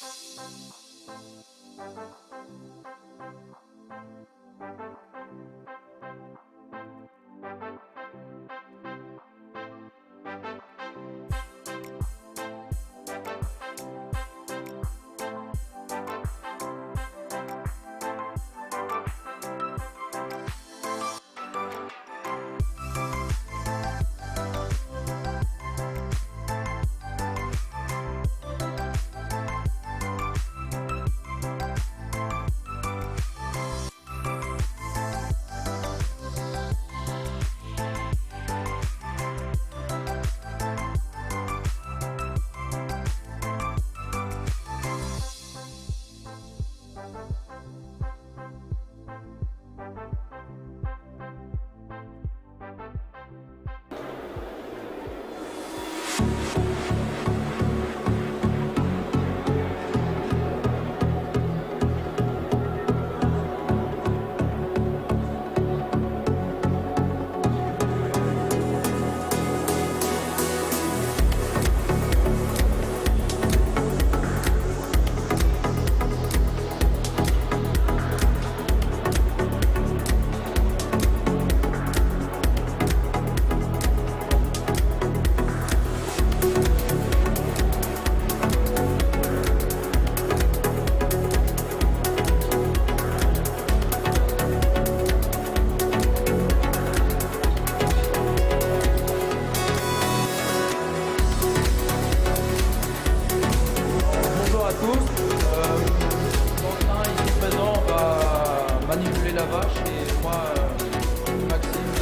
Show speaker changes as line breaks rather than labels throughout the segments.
Bonjour à tous. Quentin ici présent va manipuler la vache et moi, Maxime.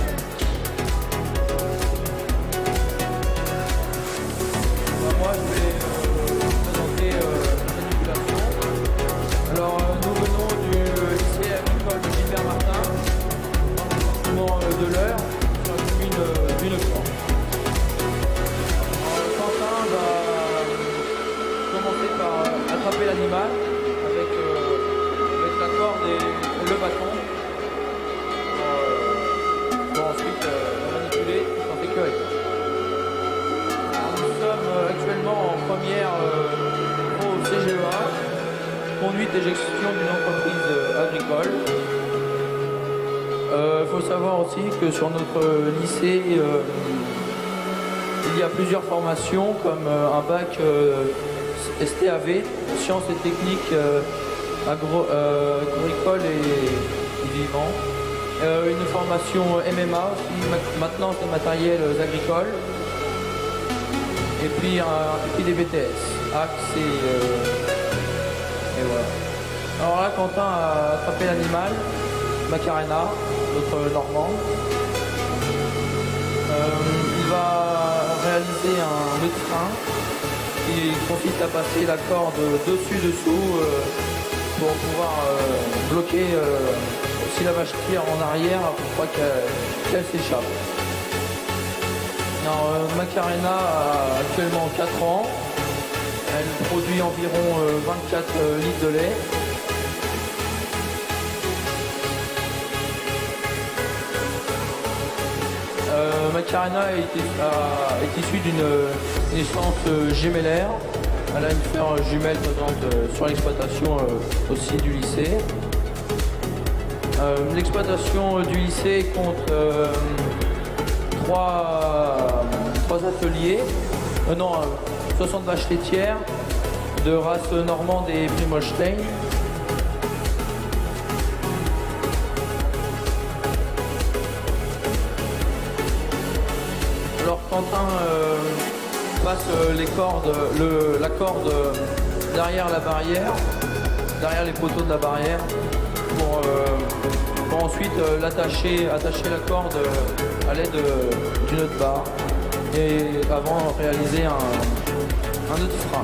Moi je vais présenter la manipulation. Alors nous venons du lycée agricole de Gilbert Martin, dans le département de l'Eure, sur la commune d'Unecamp. Quentin va commencer par attraper l'animal avec la corde et le bâton pour ensuite le manipuler en sécurité. Nous sommes actuellement en première au CGEA, conduite et gestion d'une entreprise agricole. Il faut savoir aussi que sur notre lycée, il y a plusieurs formations comme un bac STAV, sciences et techniques agricoles et vivants. Une formation MMA aussi, maintenance des matériels agricoles. Et puis des BTS, Axe et voilà. Alors là, Quentin a attrapé l'animal, Macarena, notre Normand. Il va réaliser un nœud de frein qui consiste à passer la corde dessus-dessous pour pouvoir bloquer si la vache tire en arrière pour pas qu'elle s'échappe. Macarena a actuellement 4 ans. Elle produit environ 24 litres de lait. Macarena est issue d'une naissance gémellaire. Elle a une sœur jumelle présente sur l'exploitation aussi du lycée. L'exploitation du lycée compte 3 ateliers, 60 vaches laitières de race normande et Primolstein. Alors Quentin passe la corde derrière la barrière, derrière les poteaux de la barrière pour ensuite attacher la corde à l'aide du nœud de barre et avant réaliser un nœud de frein.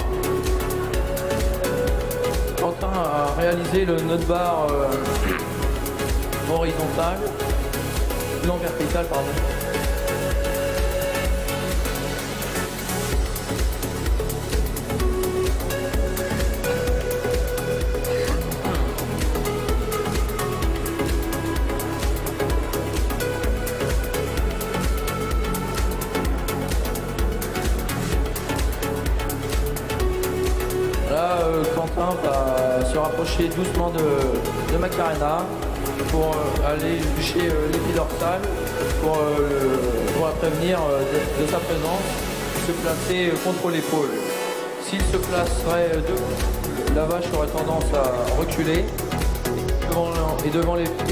Quentin a réalisé le nœud de barre horizontal, non vertical pardon. Là, Quentin va se rapprocher doucement de Macarena pour aller bûcher l'épi dorsal pour la prévenir de sa présence, se placer contre l'épaule. S'il se placerait la vache aurait tendance à reculer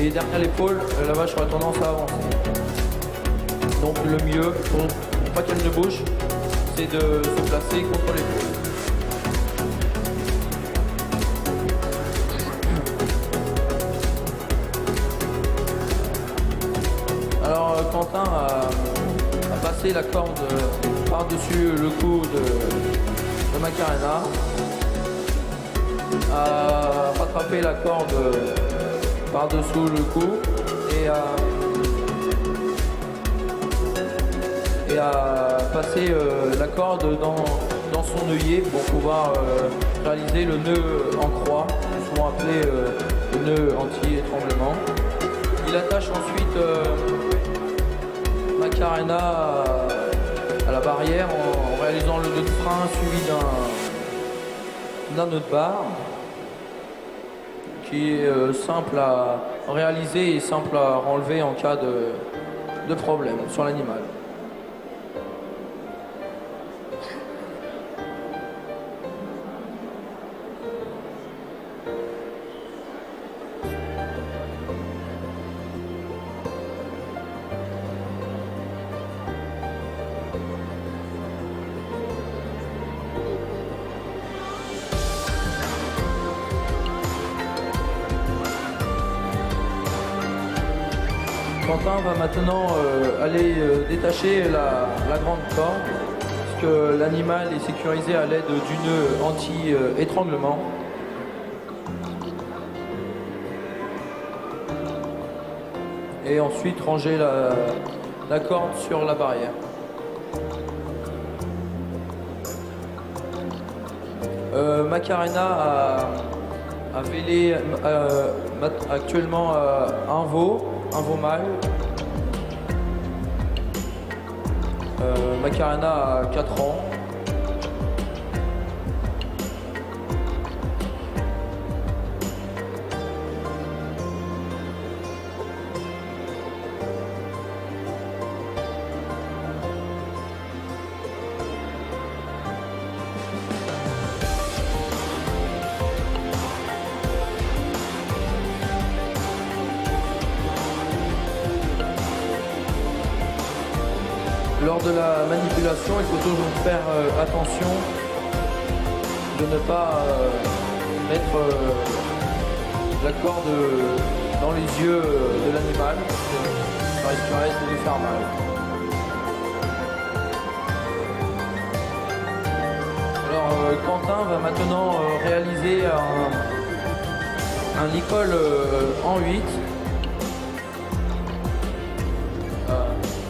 et derrière l'épaule, la vache aurait tendance à avancer. Donc le mieux, pour pas qu'elle ne bouge, c'est de se placer contre l'épaule. Alors Quentin a passé la corde par-dessus le cou de Macarena, a rattrapé la corde par-dessous le cou et a passé la corde dans son œillet pour pouvoir réaliser le nœud en croix, souvent appelé le nœud anti-étranglement. Il attache ensuite Macarena à la barrière en réalisant le nœud de frein suivi d'un nœud de barre qui est simple à réaliser et simple à enlever en cas de problème sur l'animal. Quentin va maintenant aller détacher la grande corde, puisque l'animal est sécurisé à l'aide du nœud anti-étranglement. Et ensuite ranger la corde sur la barrière. Macarena a vélé actuellement un veau mâle. Macarena a 4 ans. Lors de la manipulation, il faut toujours faire attention de ne pas mettre la corde dans les yeux de l'animal, ça risquerait de lui faire mal. Alors Quentin va maintenant réaliser un licol en 8.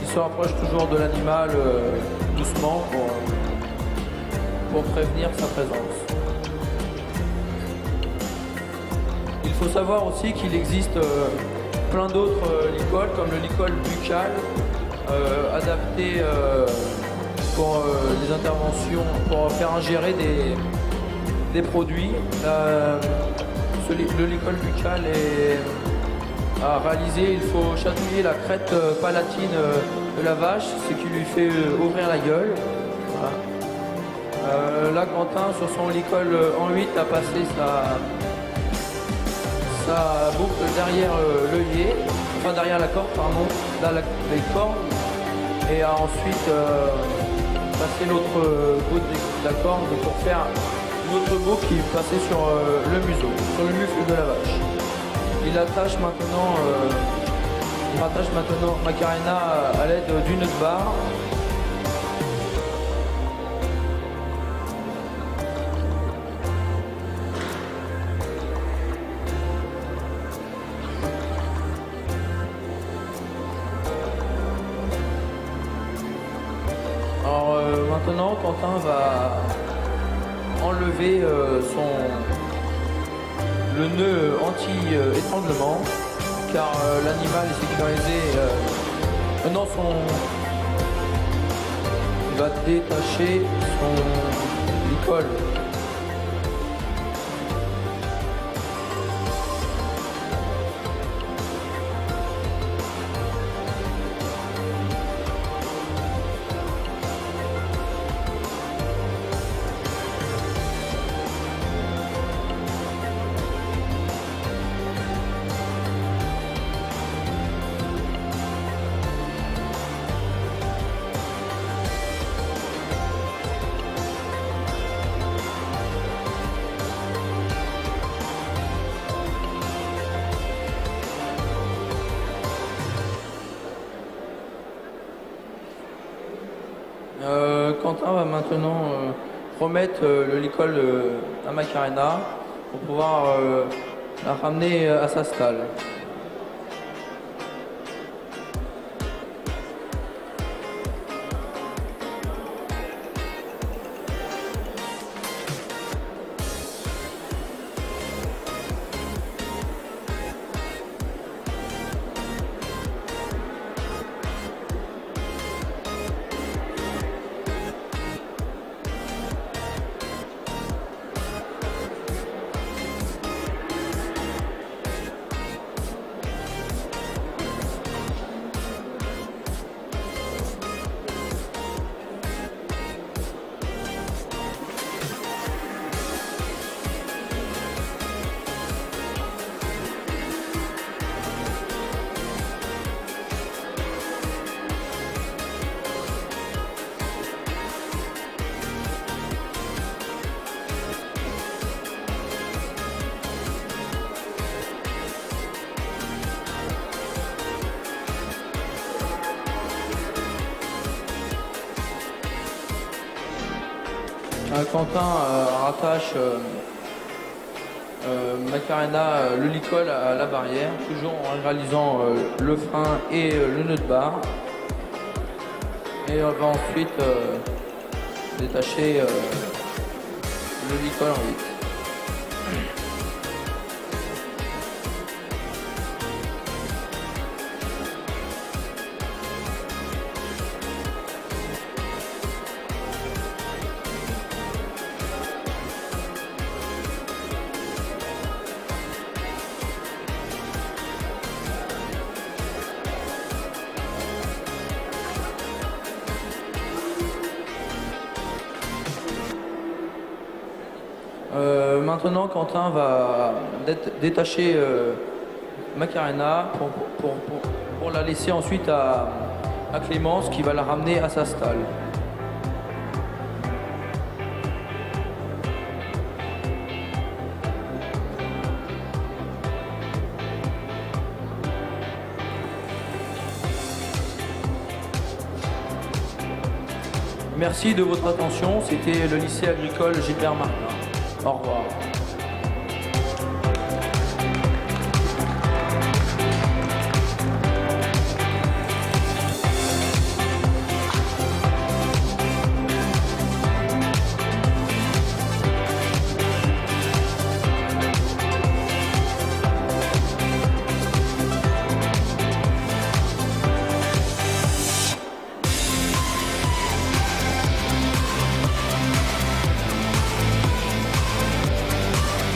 Il se rapproche toujours de l'animal doucement pour prévenir sa présence. Il faut savoir aussi qu'il existe plein d'autres licoles, comme le licol buccal, adapté pour les interventions, pour faire ingérer des produits. Le licol buccal à réaliser, il faut chatouiller la crête palatine de la vache, ce qui lui fait ouvrir la gueule. Voilà. Là, Quentin, sur son licol en 8, a passé sa boucle derrière l'œillet, enfin derrière la corde, pardon, là, les cordes, et a ensuite passé l'autre bout de la corde pour faire une autre boucle qui passait sur le museau, sur le mufle de la vache. Il rattache maintenant Macarena à l'aide d'une nœud de barre. Alors maintenant, Quentin va enlever le nœud anti-étranglement, car l'animal est sécurisé. Il va détacher son licol. Quentin va maintenant remettre le licol à Macarena pour pouvoir la ramener à sa stalle. Quentin rattache Macarena, le licol à la barrière, toujours en réalisant le frein et le nœud de barre. Et on va ensuite détacher le licol en 8. Maintenant, Quentin va détacher Macarena pour la laisser ensuite à Clémence qui va la ramener à sa stalle. Merci de votre attention. C'était le lycée agricole Gilbert Martin. Au revoir.